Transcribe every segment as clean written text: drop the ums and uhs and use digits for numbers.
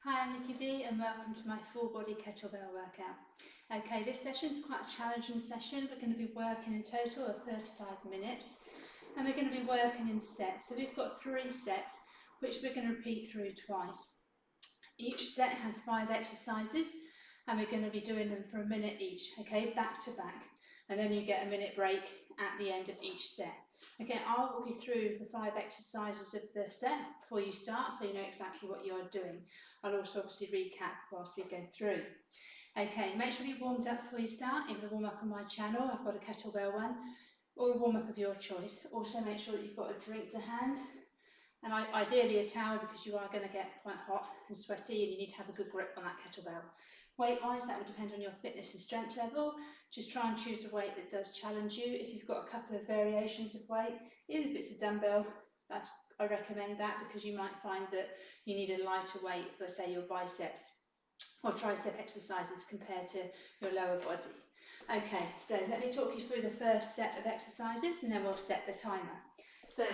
Hi, I'm NickiB and welcome to my full body kettlebell workout. Okay, this session is quite a challenging session. We're going to be working in total of 35 minutes and we're going to be working in sets. So we've got 3 sets which we're going to repeat through twice. Each set has 5 exercises and we're going to be doing them for a minute each, okay, back to back. And then you get a minute break at the end of each set. Again, I'll walk you through the 5 exercises of the set before you start so you know exactly what you are doing. I'll also obviously recap whilst we go through. Okay, make sure you're warmed up before you start. Either the warm up on my channel, I've got a kettlebell one, or a warm up of your choice. Also make sure that you've got a drink to hand, and ideally a towel because you are going to get quite hot and sweaty and you need to have a good grip on that kettlebell. Weight-wise, that will depend on your fitness and strength level. Just try and choose a weight that does challenge you. If you've got a couple of variations of weight, even if it's a dumbbell, I recommend that because you might find that you need a lighter weight for, say, your biceps or tricep exercises compared to your lower body. Okay, so let me talk you through the first set of exercises and then we'll set the timer. So,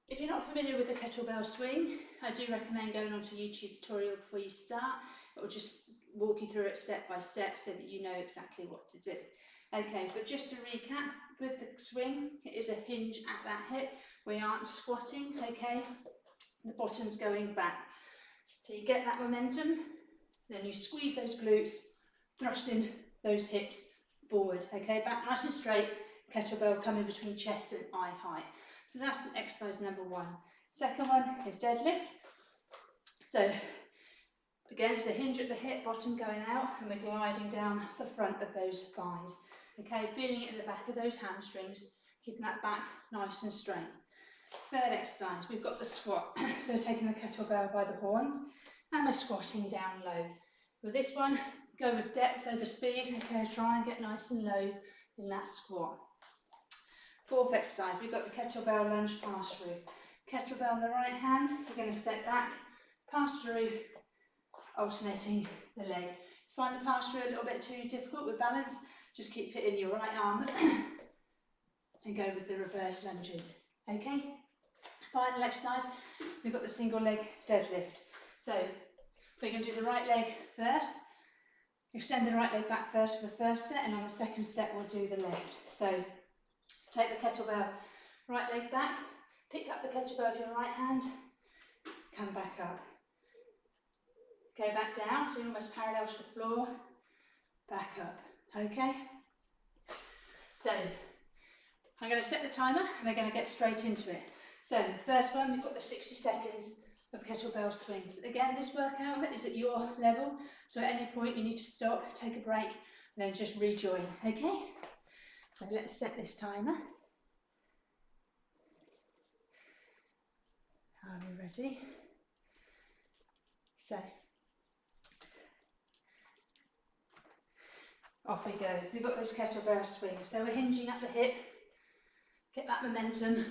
if you're not familiar with the kettlebell swing, I do recommend going onto a YouTube tutorial before you start. It will just walk you through it step by step so that you know exactly what to do. Okay, but just to recap, with the swing, it is a hinge at that hip. We aren't squatting, okay? The bottom's going back. So you get that momentum, then you squeeze those glutes, thrusting those hips forward, okay? Back nice and straight, kettlebell coming between chest and eye height. So that's exercise number 1. Second one is deadlift. So again, it's a hinge at the hip, bottom going out, and we're gliding down the front of those thighs. Okay, feeling it in the back of those hamstrings, keeping that back nice and straight. Third exercise, we've got the squat. So taking the kettlebell by the horns, and we're squatting down low. With this one, go with depth over speed. Okay, try and get nice and low in that squat. Fourth exercise, we've got the kettlebell lunge pass through. Kettlebell in the right hand, we're going to step back, pass through, alternating the leg. If you find the pass through a little bit too difficult with balance, just keep hitting your right arm and go with the reverse lunges. Okay? Final exercise, we've got the single leg deadlift. So we're going to do the right leg first. Extend the right leg back first for the first set, and on the second set we'll do the left. So take the kettlebell, right leg back, pick up the kettlebell with your right hand, come back up. Go back down, so you're almost parallel to the floor, back up, okay? So, I'm going to set the timer and we're going to get straight into it. So, the first one, we've got the 60 seconds of kettlebell swings. Again, this workout is at your level, so at any point you need to stop, take a break, and then just rejoin, okay? So let's set this timer. Are we ready? So, off we go. We've got those kettlebell swings. So we're hinging at the hip. Get that momentum.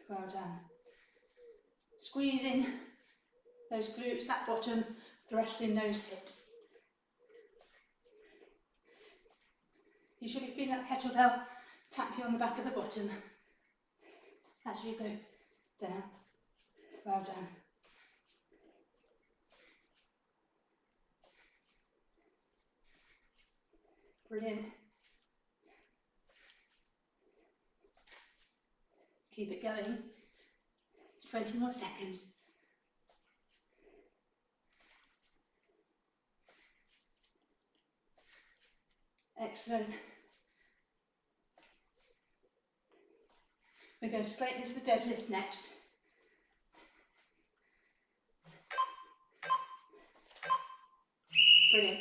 Well done. Squeezing those glutes, that bottom, thrusting those hips. You should be feeling that kettlebell tap you on the back of the bottom as you go down. Well done. Brilliant. Keep it going. 20 more seconds. Excellent. We go straight into the deadlift next. Brilliant.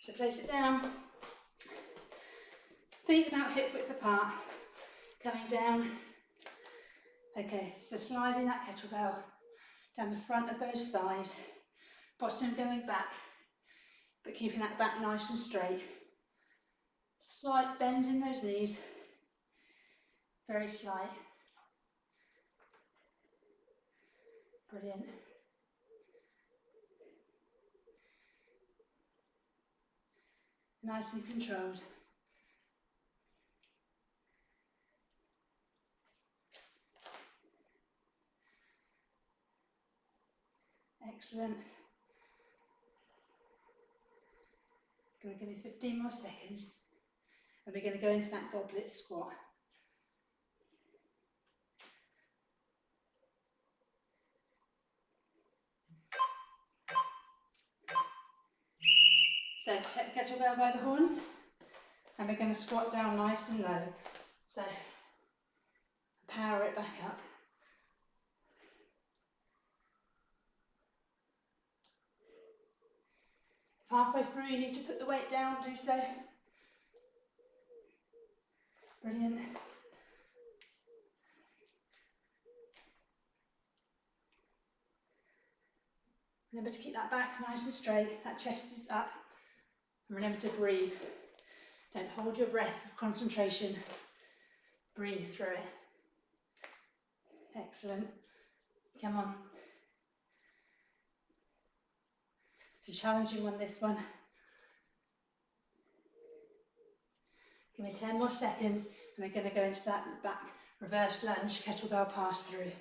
So place it down. Feet about hip width apart. Coming down. Okay, so sliding that kettlebell down the front of those thighs. Bottom going back, but keeping that back nice and straight. Slight bend in those knees. Very slight. Brilliant. Nice and controlled. Excellent. Going to give me 15 more seconds. And we're going to go into that goblet squat. So take the kettlebell by the horns, and we're going to squat down nice and low. So power it back up. If halfway through you need to put the weight down, do so. Brilliant. Remember to keep that back nice and straight, that chest is up. And remember to breathe. Don't hold your breath with concentration. Breathe through it. Excellent. Come on. It's a challenging one, this one. Give me 10 more seconds and we're going to go into that back reverse lunge, kettlebell pass through.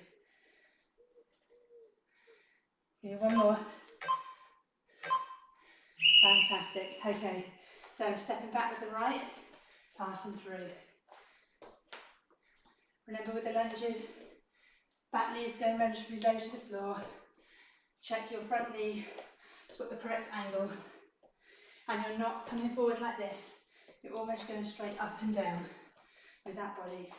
Give me one more. Fantastic. Okay, so I'm stepping back with the right, passing through. Remember with the lunges, back knee is going relatively low to the floor. Check your front knee has got the correct angle. And you're not coming forward like this. You're almost going straight up and down with that body.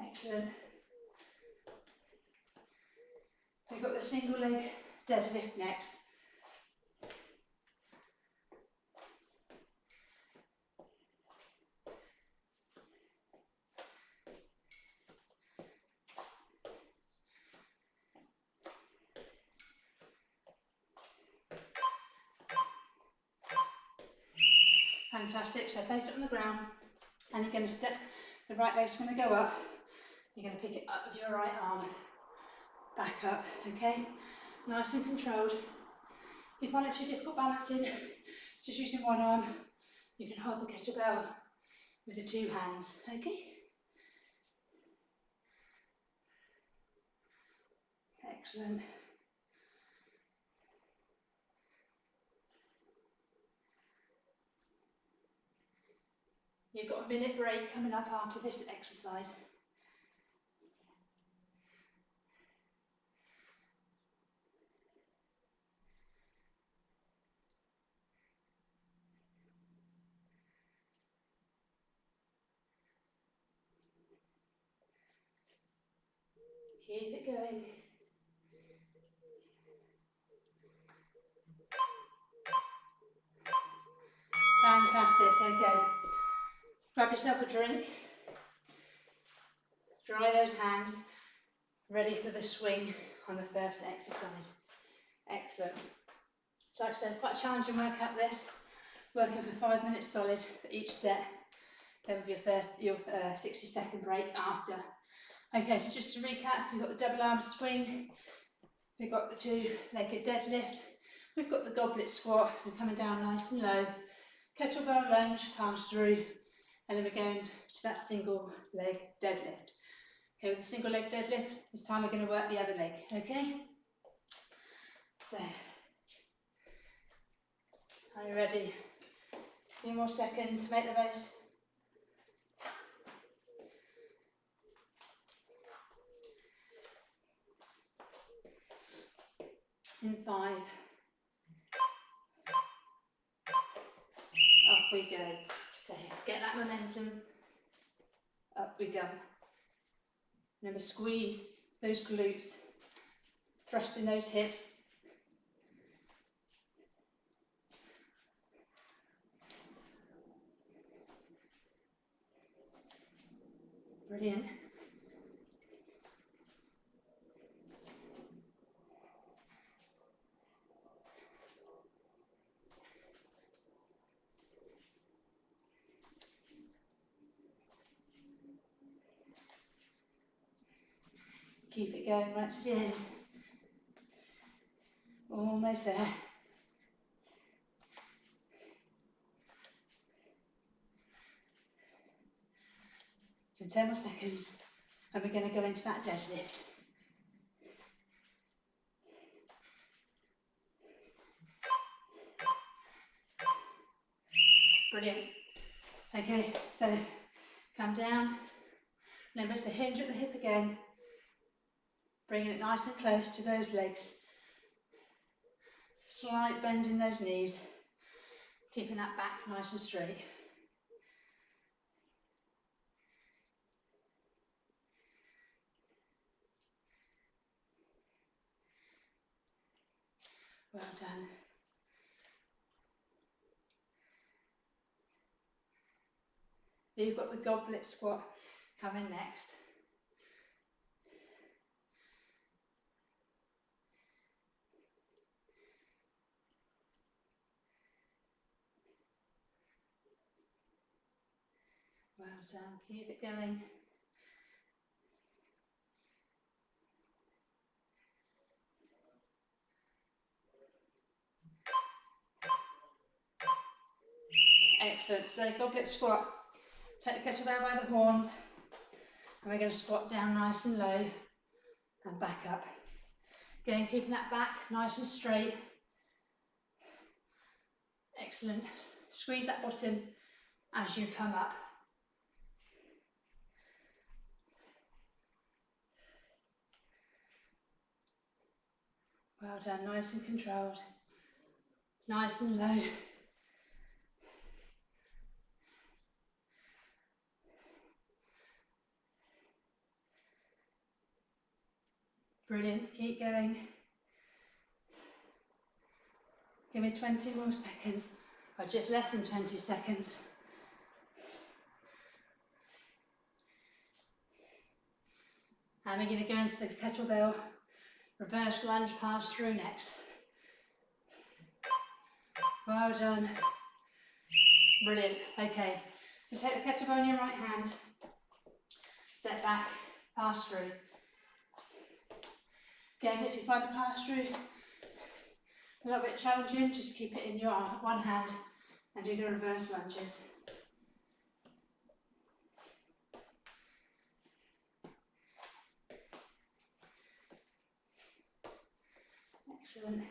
Excellent. We've got the single leg deadlift next. Fantastic, so place it on the ground and you're going to step, the right leg's going to go up, you're going to pick it up with your right arm, back up, okay? Nice and controlled. If you find it too difficult balancing, just using one arm, you can hold the kettlebell with the two hands, okay? Excellent. You've got a minute break coming up after this exercise. Keep it going. Fantastic, okay. Grab yourself a drink. Dry those hands. Ready for the swing on the first exercise. Excellent. So like I said, quite a challenging workout this. Working for 5 minutes solid for each set. Then with your 60-second break after. Okay, so just to recap, we've got the double arm swing. We've got the two-legged deadlift. We've got the goblet squat, so coming down nice and low. Kettlebell lunge, palms through. And then we're going to that single leg deadlift. Okay, with the single leg deadlift, this time we're going to work the other leg, okay? So, are you ready? A few more seconds, make the most. In 5. Off we go. So, get that momentum. Up we go. Remember, squeeze those glutes, thrust in those hips. Brilliant. Keep it going right to the end. Almost there. In 10 more seconds, and we're going to go into that deadlift. Brilliant. Okay, so come down. Remember to hinge at the hip again. Bringing it nice and close to those legs. Slight bend in those knees. Keeping that back nice and straight. Well done. You've got the goblet squat coming next. Well done, keep it going. Excellent, so goblet squat. Take the kettlebell by the horns, and we're going to squat down nice and low, and back up. Again, keeping that back nice and straight. Excellent. Squeeze that bottom as you come up. Well done, nice and controlled. Nice and low. Brilliant, keep going. Give me 20 more seconds, or just less than 20 seconds. And we're going to go into the kettlebell reverse lunge pass through next. Well done. Brilliant. Okay, so take the kettlebell in your right hand, step back, pass through. Again, if you find the pass through a little bit challenging, just keep it in your one hand and do the reverse lunges. Excellent.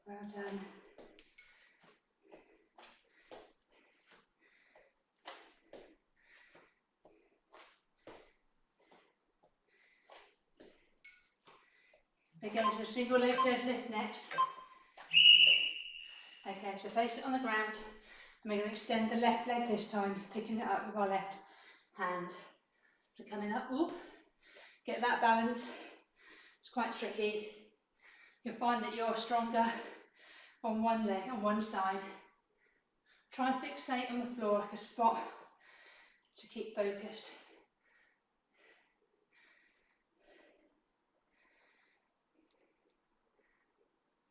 Well done. We're going to a single leg deadlift next. Okay, so place it on the ground, and we're going to extend the left leg this time, picking it up with our left hand. So coming up, whoop, get that balance. It's quite tricky. You'll find that you're stronger on one leg, on one side. Try and fixate on the floor like a spot to keep focused.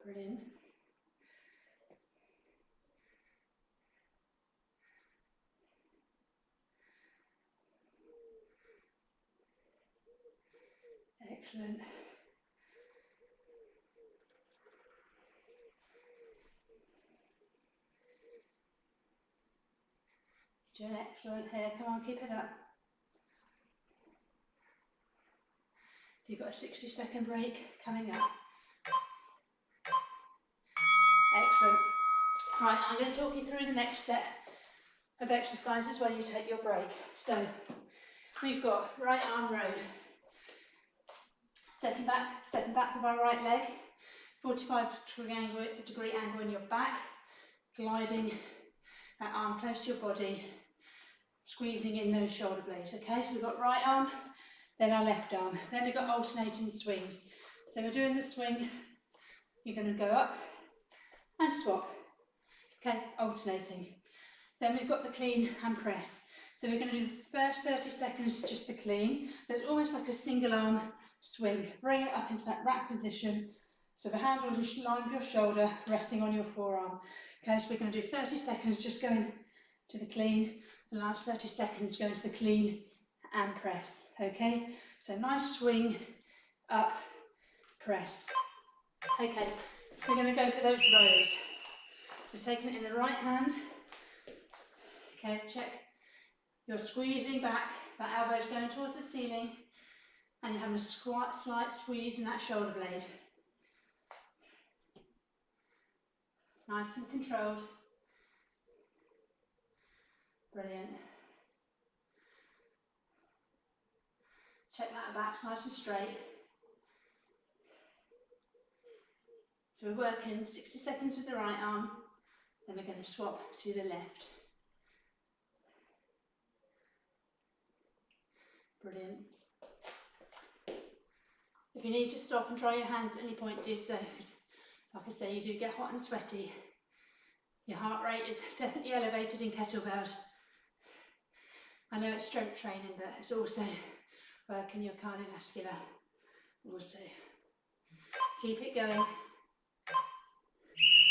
Brilliant. Excellent. You're doing excellent here. Come on, keep it up. You've got a 60-second break coming up. Excellent. Right, I'm going to talk you through the next set of exercises while you take your break. So, we've got right arm row. Stepping back with our right leg, 45-degree angle in your back, gliding that arm close to your body, squeezing in those shoulder blades, okay? So we've got right arm, then our left arm. Then we've got alternating swings. So we're doing the swing, you're going to go up and swap, okay? Alternating. Then we've got the clean and press. So we're going to do the first 30 seconds just the clean. It's almost like a single arm swing. Bring it up into that rack position. So the hand will line with your shoulder, resting on your forearm. Okay, so we're going to do 30 seconds just going to the clean, the last 30 seconds going to the clean and press, okay? So nice swing, up, press. Okay, we're going to go for those rows. So taking it in the right hand, okay, check. You're squeezing back, that elbow's going towards the ceiling, and you're having a slight squeeze in that shoulder blade. Nice and controlled. Brilliant. Check that back's nice and straight. So we're working 60 seconds with the right arm, then we're going to swap to the left. Brilliant. If you need to stop and dry your hands at any point, do so. Like I say, you do get hot and sweaty. Your heart rate is definitely elevated in kettlebells. I know it's strength training, but it's also working your cardiovascular also. Keep it going.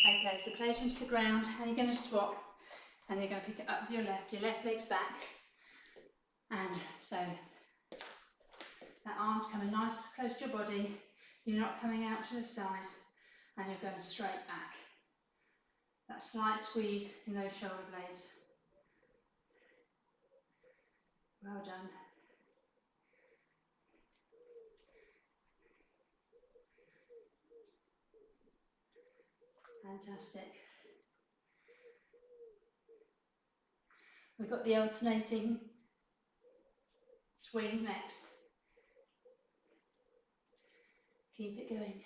Okay, so place into the ground, and you're going to swap, and you're going to pick it up with your left leg's back, and so that arm's coming nice close to your body, you're not coming out to the side, and you're going straight back. That slight squeeze in those shoulder blades. Well done. Fantastic. We've got the alternating swing next. Keep it going.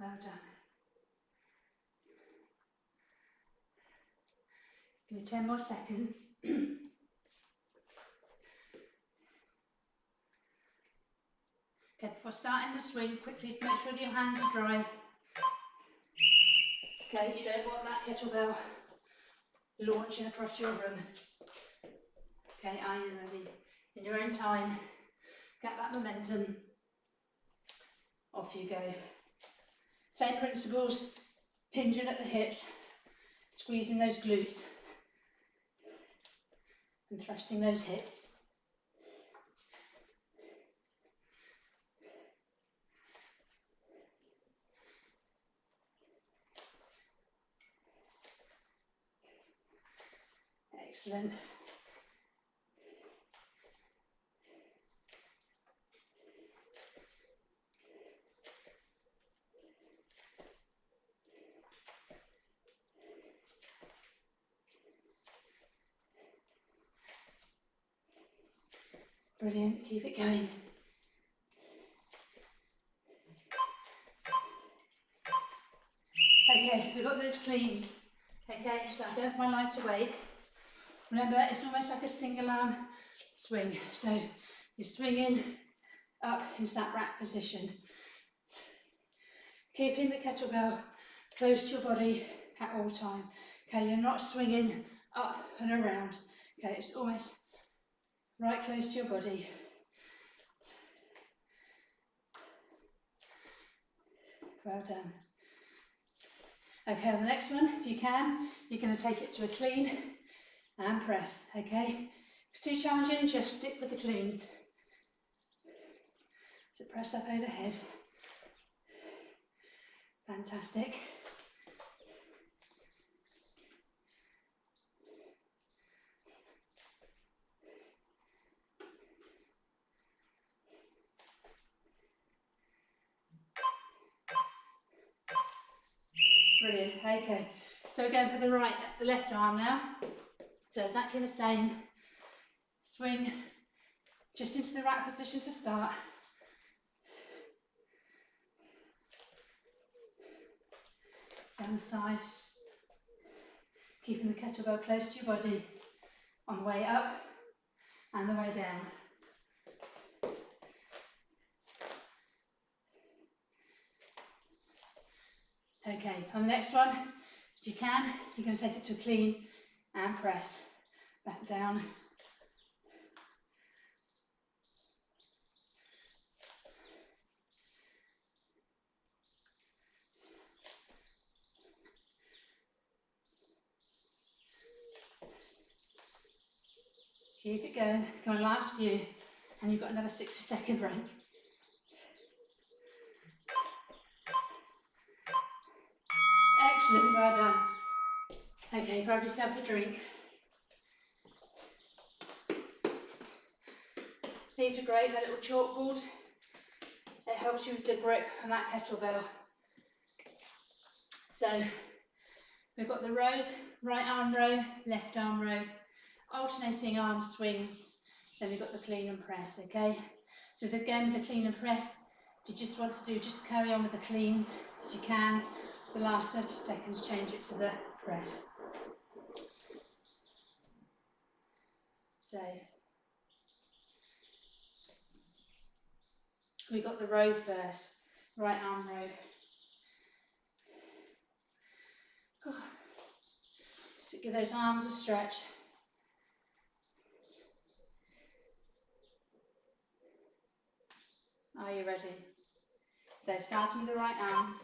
Well done. Give me 10 more seconds. Okay, before starting the swing, quickly make sure that your hands are dry. Okay, you don't want that kettlebell launching across your room. Okay, are you ready? In your own time, get that momentum. Off you go. Same principles, hinging at the hips, squeezing those glutes, and thrusting those hips. Excellent. Brilliant, keep it going. Okay, we've got those cleans. Okay, so I'm going for my lighter weight. Remember, it's almost like a single arm swing. So you're swinging up into that rack position. Keeping the kettlebell close to your body at all time. Okay, you're not swinging up and around. Okay, it's almost right close to your body. Well done. Okay, on the next one, if you can, you're going to take it to a clean and press, okay? If it's too challenging, just stick with the cleans. So press up overhead. Fantastic. Brilliant, okay. So we're going for the left arm now. So exactly the same. Swing just into the rack position to start. Down the side. Keeping the kettlebell close to your body on the way up and the way down. Okay, on the next one, if you can, you're going to take it to a clean and press. Back down. Keep it going. Come on, last few. And you've got another 60-second break. Excellent, well done. Okay, grab yourself a drink. These are great, that little chalkboard. It helps you with the grip on that kettlebell. So, we've got the rows, right arm row, left arm row, alternating arm swings, then we've got the clean and press, okay? So again, with the clean and press, if you just want to do, just carry on with the cleans, if you can. The last 30 seconds, change it to the press. So, we got the row first, right arm row. So give those arms a stretch. Are you ready? So starting with the right arm,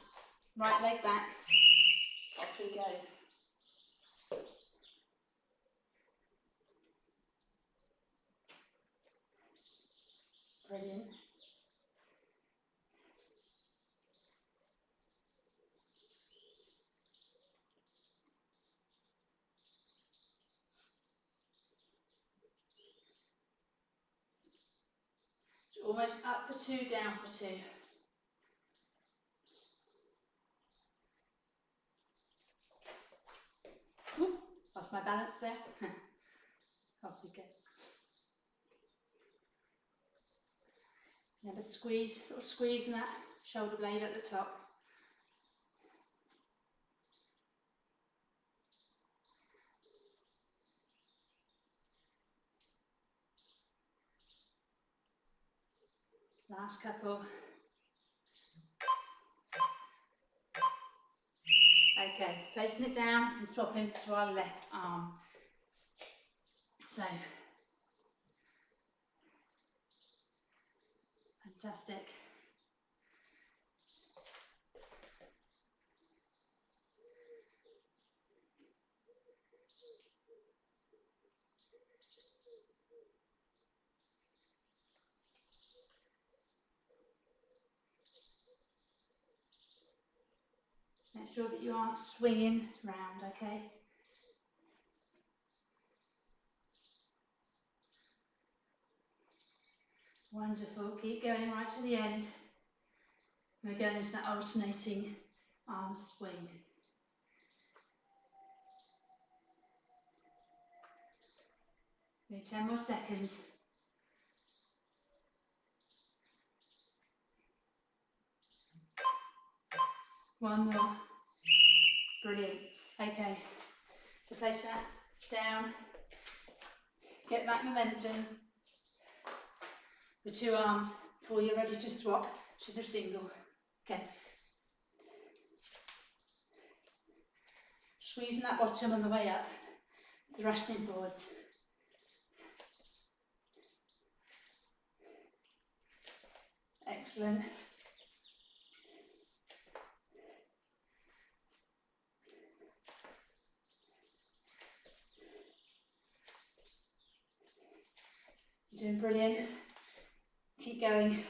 right leg back, off we go. Brilliant. So almost up for two, down for two. Ooh, lost my balance there. Off we go. Remember squeeze, little squeeze in that shoulder blade at the top. Last couple. Okay, placing it down and swapping to our left arm. So, fantastic. Make sure that you aren't swinging round, okay? Wonderful, keep going right to the end. We're going into that alternating arm swing. Maybe 10 more seconds. One more. Brilliant. Okay, so place that down. Get that momentum. The two arms before you're ready to swap to the single. Okay. Squeezing that bottom on the way up, thrusting forwards. Excellent. You're doing brilliant. Keep going.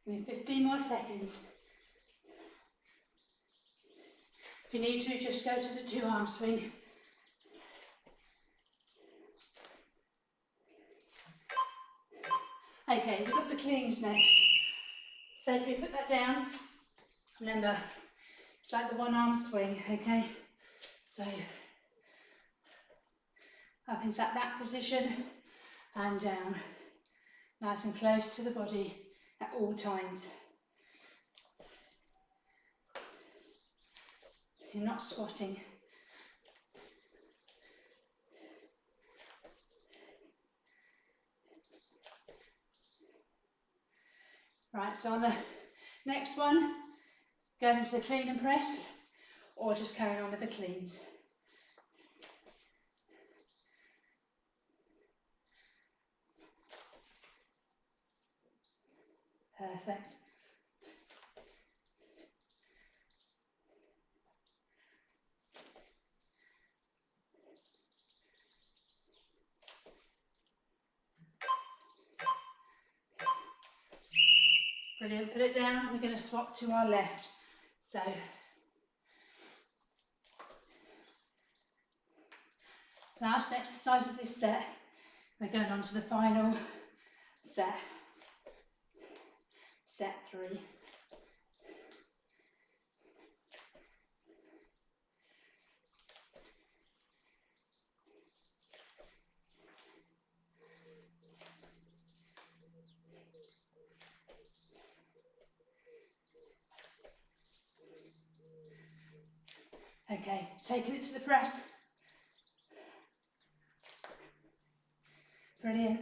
Give me 15 more seconds. If you need to, just go to the two arm swing. Okay, we've got the cleans next. So if you put that down, remember, it's like the one arm swing, okay? So, up into that back position and down. Nice and close to the body at all times. You're not squatting. Right, so on the next one, going into the clean and press, or just carrying on with the cleans. Perfect. Brilliant, put it down, we're going to swap to our left. So, last exercise of this set, we're going on to the final set, set 3. Okay, taking it to the press. Brilliant.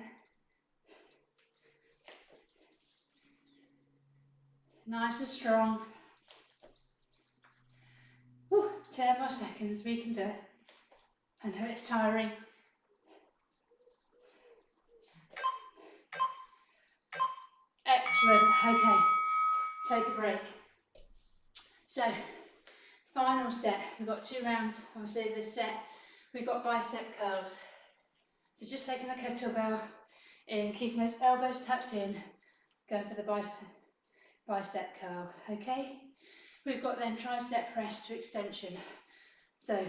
Nice and strong. Whew, 10 more seconds, we can do it. I know it's tiring. Excellent, okay, take a break. So, final set, we've got 2 rounds, obviously this set, we've got bicep curls. So just taking the kettlebell in, keeping those elbows tucked in, going for the bicep curl, okay? We've got then tricep press to extension. So,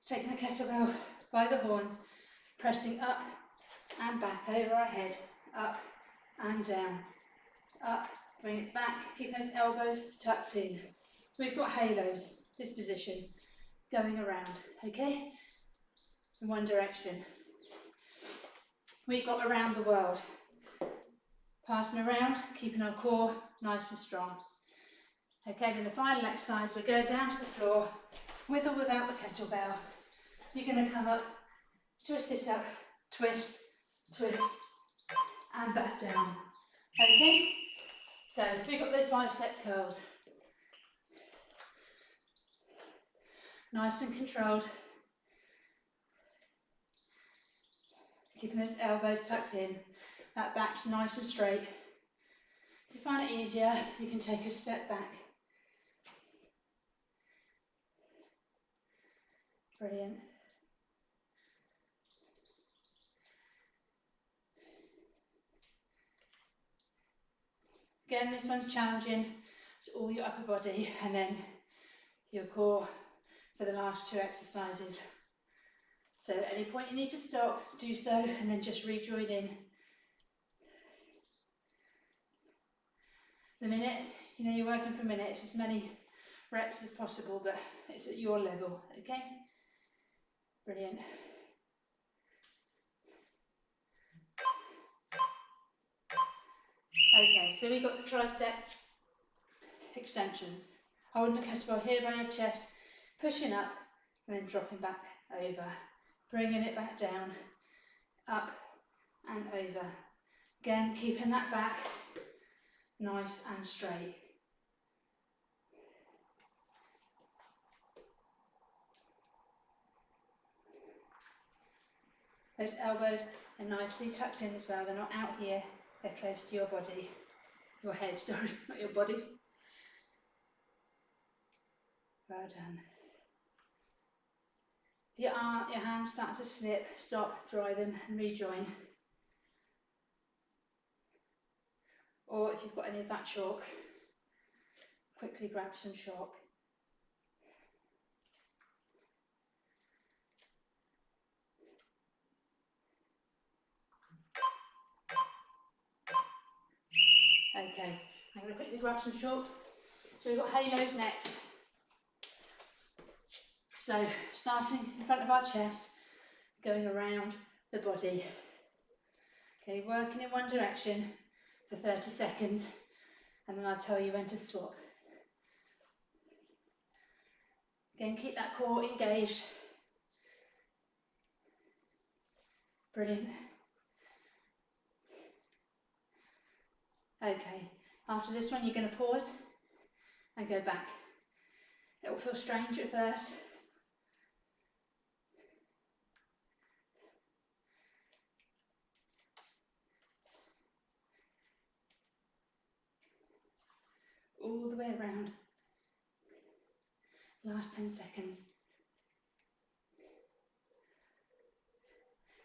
taking the kettlebell by the horns, pressing up and back over our head, up and down, up, bring it back, keep those elbows tucked in. We've got halos, this position, going around, okay? In one direction. We've got around the world, passing around, keeping our core nice and strong. Okay, then the final exercise, we go down to the floor, with or without the kettlebell. You're going to come up to a sit-up, twist, twist, and back down. Okay? So, we've got those bicep curls. Nice and controlled. Keeping those elbows tucked in. That back's nice and straight. If you find it easier, you can take a step back. Brilliant. Again, this one's challenging. It's all your upper body and then your core for the last 2 exercises. So at any point you need to stop, do so, and then just rejoin in. The minute, you're working for minutes, as many reps as possible, but it's at your level, okay? Brilliant. Okay, so we've got the tricep extensions. Holding the kettlebell here by your chest, pushing up, and then dropping back over. Bringing it back down, up and over. Again, keeping that back nice and straight. Those elbows are nicely tucked in as well. They're not out here, they're close to your body. Your head, sorry, not your body. Well done. If your hands start to slip, stop, dry them and rejoin. Or if you've got any of that chalk, quickly grab some chalk. Okay, I'm going to quickly grab some chalk. So we've got halos next. So starting in front of our chest, going around the body. Okay, working in one direction for 30 seconds, and then I'll tell you when to swap. Again, keep that core engaged. Brilliant. Okay, after this one you're going to pause and go back. It will feel strange at first. All the way around. Last 10 seconds.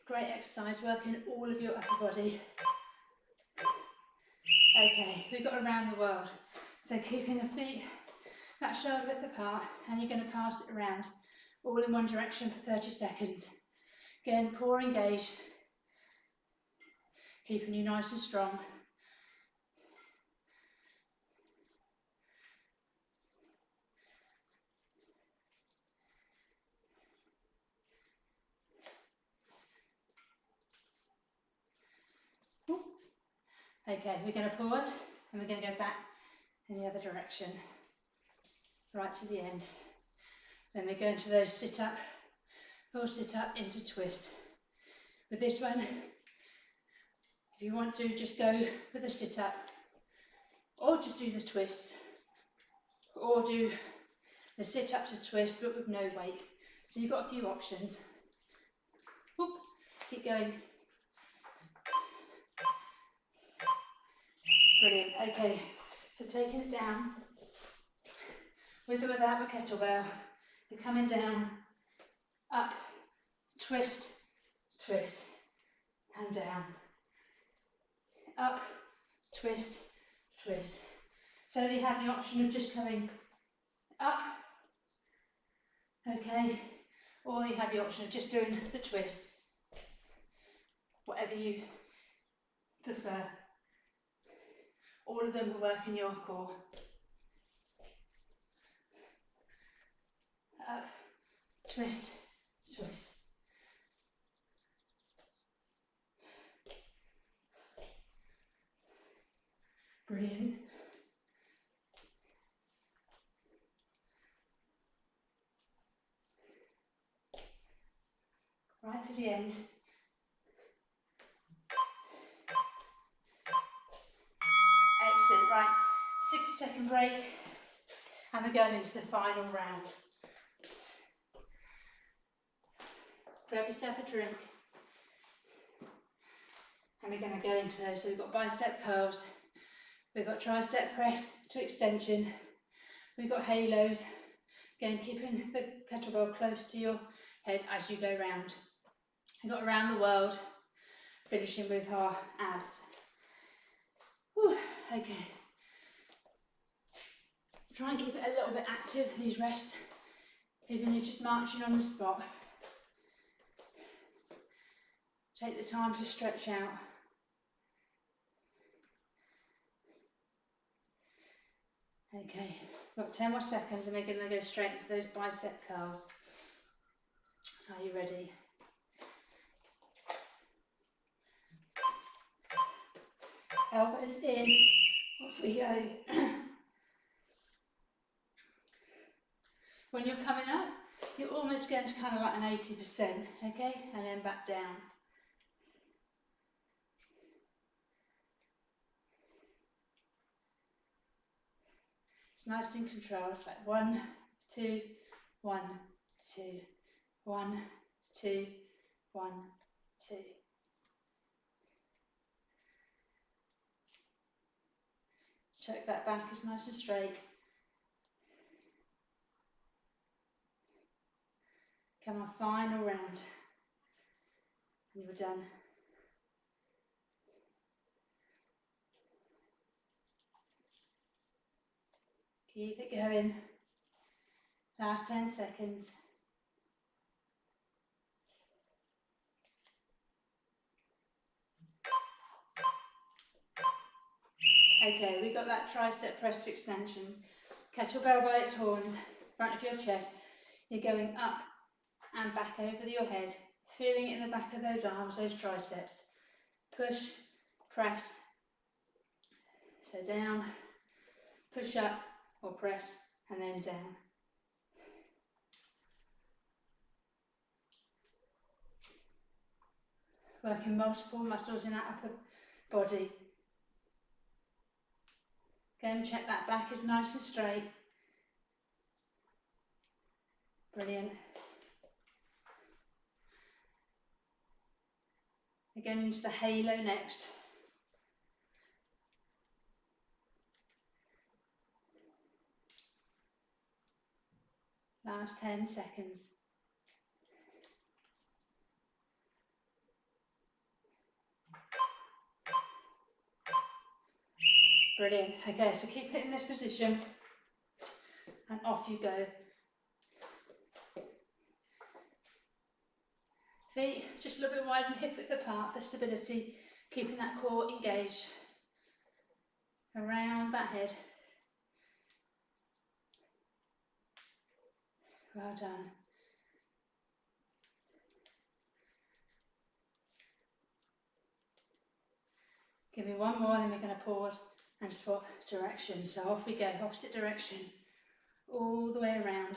Great exercise, working all of your upper body. Okay, we've got around the world. So keeping the feet that shoulder width apart, and you're going to pass it around all in one direction for 30 seconds. Again, core engage, keeping you nice and strong. Okay, we're going to pause and we're going to go back in the other direction, right to the end. Then we're going to those sit up, full sit up into twist. With this one, if you want to, just go with a sit up, or just do the twist, or do the sit up to twist but with no weight. So you've got a few options. Whoop, keep going. Brilliant. Okay, so taking it down, with or without the kettlebell, you're coming down, up, twist, twist, and down. Up, twist, twist. So you have the option of just coming up, okay, or you have the option of just doing the twists, whatever you prefer. All of them will work in your core. Up, twist, twist. Brilliant. Right to the end. Excellent, right, 60-second break, and we're going into the final round. Grab yourself a drink, and we're going to go into those. So we've got bicep curls, we've got tricep press to extension, we've got halos, again keeping the kettlebell close to your head as you go round. We've got around the world, finishing with our abs. Whew, okay. Try and keep it a little bit active, these rests, even you're just marching on the spot. Take the time to stretch out. Okay, got 10 more seconds and we're going to go straight into those bicep curls. Are you ready? Elbows in, off we go. When you're coming up, you're almost going to kind of like an 80%, okay? And then back down. It's nice and controlled, like 1, 2, 1, 2, 1, 2, 1, 2. Check that back is nice and straight. Come on, final round. And you're done. Keep it going. Last 10 seconds. Okay, we got that tricep press to extension. Kettlebell by its horns, front of your chest. You're going up and back over your head, feeling it in the back of those arms, those triceps. Push, press. So down, push up or press, and then down. Working multiple muscles in that upper body. Again, check that back is nice and straight. Brilliant. Again into the halo next. Last 10 seconds. Brilliant. Okay, so keep it in this position and off you go. Feet just a little bit wide and hip width apart for stability, keeping that core engaged. Around that head. Well done. Give me one more, then we're going to pause and swap direction. So off we go, opposite direction, all the way around.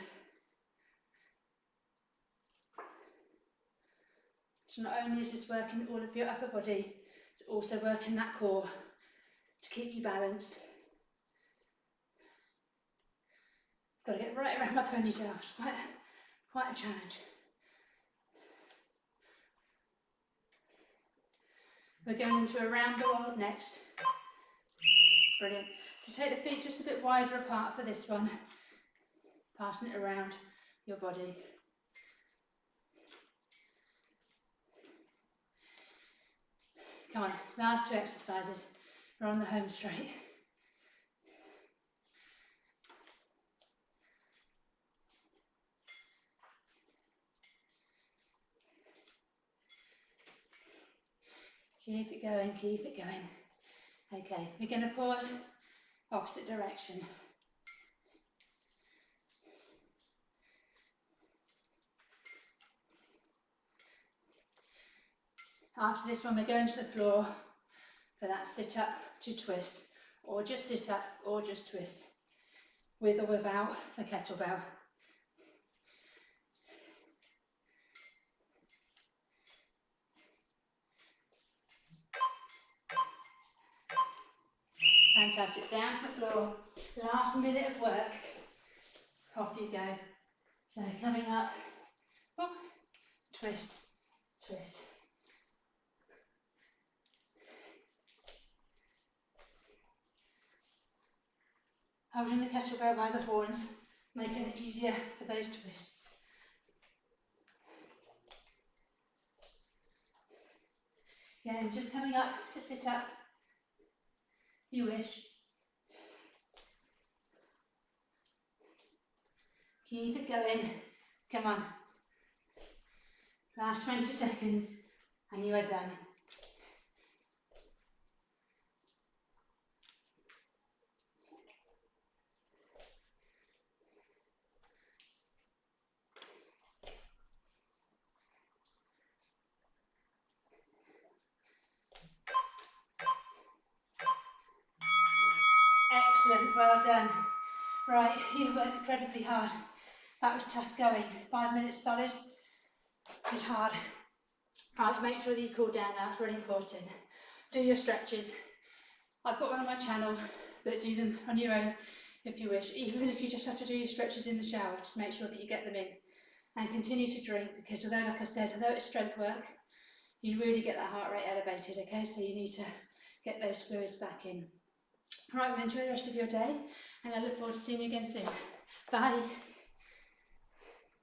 So not only is this working all of your upper body, it's also working that core to keep you balanced. Got to get right around my ponytail. It's quite a challenge. We're going into a round the world next. Brilliant. So take the feet just a bit wider apart for this one, passing it around your body. Come on, last two exercises. We're on the home straight. Keep it going, keep it going. Okay, we're going to pause, opposite direction. After this one, we're going to the floor for that sit up to twist, or just sit up, or just twist, with or without the kettlebell. Fantastic, down to the floor, last minute of work, off you go. So coming up, oh, twist, twist. Holding the kettlebell by the horns, making it easier for those twists. Yeah, and just coming up to sit up, you wish. Keep it going, come on. Last 20 seconds and you are done. Excellent, well done. Right, you worked incredibly hard. That was tough going. 5 minutes solid. It's hard. Right, make sure that you cool down now, it's really important. Do your stretches. I've got one on my channel, but do them on your own if you wish. Even if you just have to do your stretches in the shower, just make sure that you get them in. And continue to drink, because although, like I said, although it's strength work, you really get that heart rate elevated, okay? So you need to get those fluids back in. Right, well, enjoy the rest of your day, and I look forward to seeing you again soon. Bye.